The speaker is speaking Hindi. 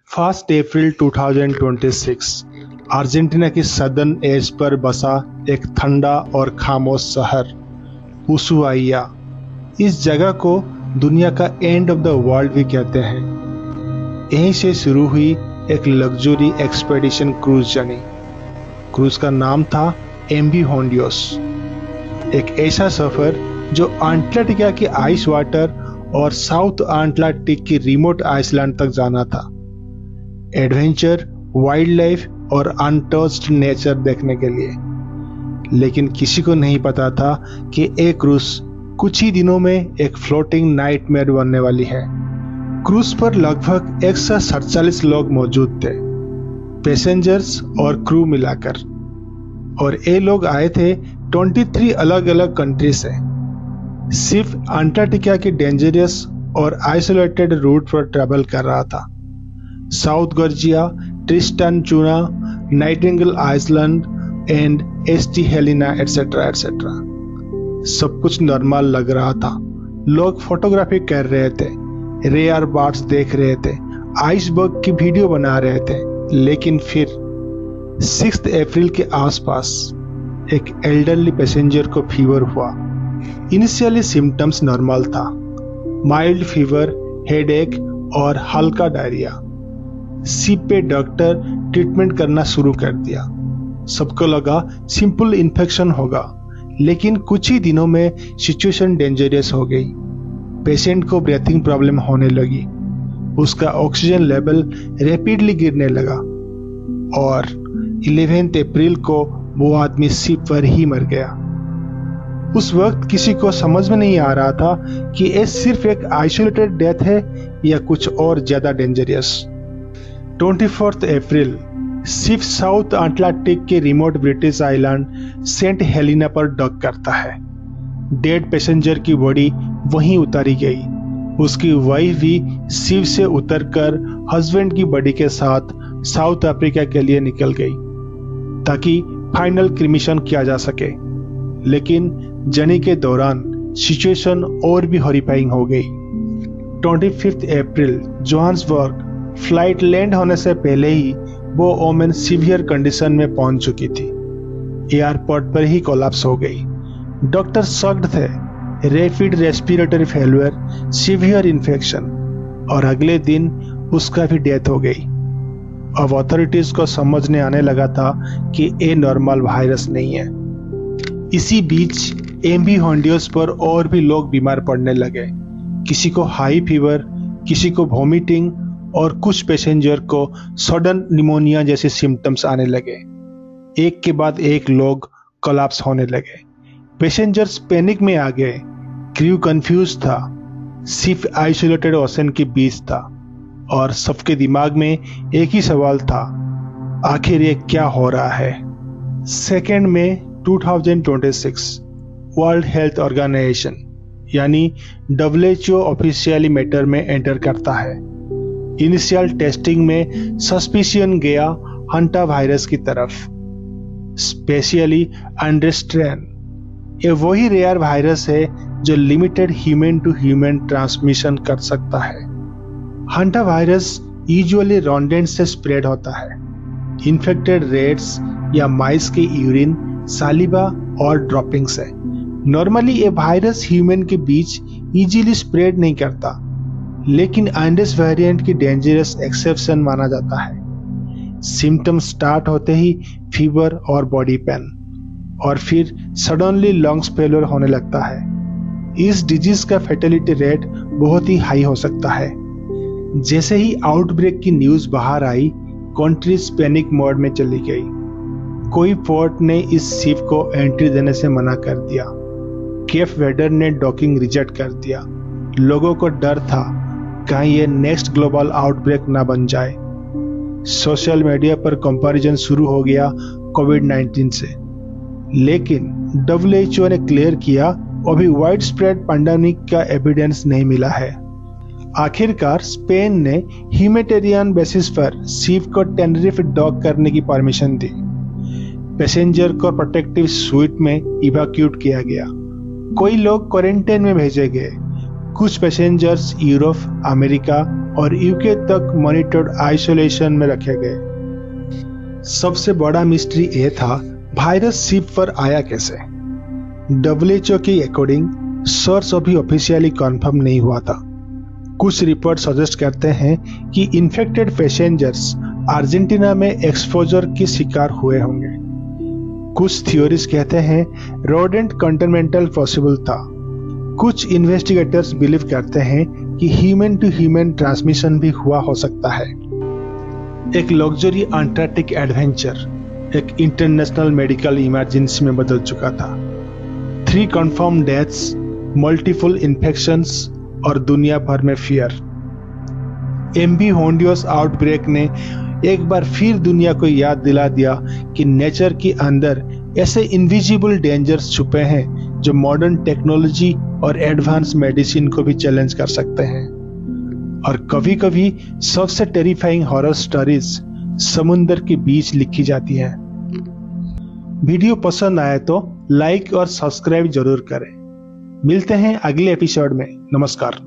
1 अप्रैल 2026 अर्जेंटीना की सदर्न एज पर बसा एक ठंडा और खामोश शहर उशुआइया। इस जगह को दुनिया का एंड ऑफ द वर्ल्ड भी कहते हैं। यहीं से शुरू हुई एक luxury expedition cruise journey. Cruise का नाम था एमवी होंडियोस। एक ऐसा सफर जो अंटार्कटिका की आइस वाटर और साउथ अटलांटिक की रिमोट आइसलैंड तक जाना था। एडवेंचर, वाइल्ड लाइफ और अनटच्ड नेचर देखने के लिए। लेकिन किसी को नहीं पता था कि एक क्रूज कुछ ही दिनों में एक फ्लोटिंग नाइटमेयर बनने वाली है। क्रूज पर लगभग 147 लोग मौजूद थे, पैसेंजर्स और क्रू मिलाकर। और ये लोग आए थे 23 अलग अलग कंट्री से। सिर्फ अंटार्कटिका की डेंजरस और आइसोलेटेड रूट पर ट्रैवल कर रहा था। साउथ गर्जिया, ट्रिस्टन चूना, Nightingale Island and S T Helena etcetera etcetera. सब कुछ नॉर्मल लग रहा था। लोग फोटोग्राफी कर रहे थे, रेयर बर्ड्स देख रहे थे, आइसबर्ग की वीडियो बना रहे थे। लेकिन फिर 6 अप्रैल के आसपास एक एल्डरली पैसेंजर को फीवर हुआ। इनिशियली सिम्टम्स नॉर्मल था, माइल्ड फीवर, हेडेक और हल्का डायरिया। शिप पे डॉक्टर ट्रीटमेंट करना शुरू कर दिया। सबको लगा सिंपल इन्फेक्शन होगा, लेकिन कुछ ही दिनों में सिचुएशन डेंजरस हो गई। पेशेंट को ब्रीथिंग प्रॉब्लम होने लगी, उसका ऑक्सीजन लेवल रैपिडली गिरने लगा और 11 अप्रैल को वो आदमी शिप पर ही मर गया। उस वक्त किसी को समझ में नहीं आ रहा था कि ये सिर्फ एक आइसोलेटेड डेथ है या कुछ और ज्यादा डेंजरस। 24 अप्रैल शिप साउथ अटलांटिक के remote British island Saint Helena पर डॉक करता है। डेड पैसेंजर की बॉडी वहीं उतारी गई। उसकी वाइफ भी शिप से उतरकर हस्बैंड की बॉडी के साथ साउथ अफ्रीका के लिए निकल गई ताकि फाइनल क्रिमेशन किया जा सके। लेकिन जर्नी के दौरान सिचुएशन और भी हॉरिफाइंग हो गई। 25 अप्रैल जोहान्सबर्ग फ्लाइट लैंड होने से पहले ही वो वोमेन सीवियर कंडीशन में पहुंच चुकी थी। एयरपोर्ट पर ही कोलैप्स हो गई। डॉक्टर शॉक्ड थे। Rapid respiratory failure, severe infection और अगले दिन उसका भी डेथ हो गई। अब अथॉरिटीज को समझने आने लगा था कि ये नॉर्मल वायरस नहीं है। इसी बीच एमवी होंडियोस पर और भी लोग बीमार पड़ने लगे। किसी को हाई फीवर, किसी को वॉमिटिंग और कुछ पैसेंजर को सडन निमोनिया जैसे सिम्टम्स आने लगे। एक के बाद एक लोग कोलैप्स होने लगे। पैसेंजर्स पैनिक में आ गए। क्रू कंफ्यूज था। शिप आइसोलेटेड ओशन के बीच था और सबके दिमाग में एक ही सवाल था, आखिर ये क्या हो रहा है। 2 मई 2026 वर्ल्ड हेल्थ ऑर्गेनाइजेशन यानी WHO ऑफिशियली मैटर में एंटर करता है। इनिशियल टेस्टिंग में सस्पिशियन गया हंटा वायरस की तरफ, स्पेशली अंडरस्ट्रेन। ये वही रेयर वायरस है जो limited human to human transmission कर सकता है। हंटा वायरस यूजुअली रोडेंट से स्प्रेड होता है। इन्फेक्टेड रेट्स या माइस के यूरिन, सालिवा और ड्रॉपिंग से। नॉर्मली ये वायरस ह्यूमन के बीच इजीली स्प्रेड नहीं करता, लेकिन एंडेस वेरिएंट की डेंजरस एक्सेप्शन माना जाता है। सिम्टम्स स्टार्ट होते ही फीवर और बॉडी पेन, और फिर सडनली लंग्स फेलियर होने लगता है। इस डिजीज का फैटेलिटी रेट बहुत ही हाई हो सकता है। जैसे ही आउटब्रेक की न्यूज बाहर आई, कंट्रीज पैनिक मोड में चली गई। कोई पोर्ट ने इस शिप को एंट्री देने से मना कर दिया। केप वेडर ने डॉकिंग रिजेक्ट कर दिया। लोगों को डर था कहीं ये नेक्स्ट ग्लोबल आउटब्रेक ना बन जाए। सोशल मीडिया पर कंपैरिजन शुरू हो गया कोविड-19 से। लेकिन WHO ने क्लियर किया, अभी वाइड स्प्रेड पैंडेमिक का एविडेंस नहीं मिला है। आखिरकार स्पेन ने ह्यूमैनिटेरियन बेसिस पर शिप को टेनरिफ डॉक करने की परमिशन दी। पैसेंजर को प्रोटेक्टिव स्वीट में इवैक्यूएट किया गया। कोई लोग क्वारंटाइन में भेजे गए। कुछ पैसेंजर्स यूरोप, अमेरिका और यूके तक मॉनिटर्ड आइसोलेशन में रखे गए। सबसे बड़ा मिस्ट्री ये था, वायरस शिप पर आया कैसे। WHO के अकॉर्डिंग सोर्स अभी ऑफिशियली कंफर्म नहीं हुआ था। कुछ रिपोर्ट सजेस्ट करते हैं कि इन्फेक्टेड पैसेंजर्स अर्जेंटीना में एक्सपोजर के शिकार हुए होंगे। कुछ थ्योरीज कहते हैं रोडेंट कंटेनमेंटल पॉसिबल था। कुछ इन्वेस्टिगेटर्स बिलीव करते हैं कि ह्यूमन टू ह्यूमन ट्रांसमिशन भी हुआ हो सकता है। एक लग्जरी अंटार्कटिक एडवेंचर एक इंटरनेशनल मेडिकल इमरजेंसी में बदल चुका था। 3 कंफर्म डेथ्स, मल्टीपल इन्फेक्शंस और दुनिया भर में फियर। MV होंडियोस आउटब्रेक ने एक बार फिर दुनिया को याद दिला दिया कि नेचर के अंदर ऐसे इनविजिबल डेंजर्स छुपे हैं जो मॉडर्न टेक्नोलॉजी और एडवांस मेडिसिन को भी चैलेंज कर सकते हैं। और कभी कभी सबसे टेरिफाइंग हॉरर स्टोरीज समुंदर के बीच लिखी जाती हैं। वीडियो पसंद आए तो लाइक और सब्सक्राइब जरूर करें। मिलते हैं अगले एपिसोड में। नमस्कार।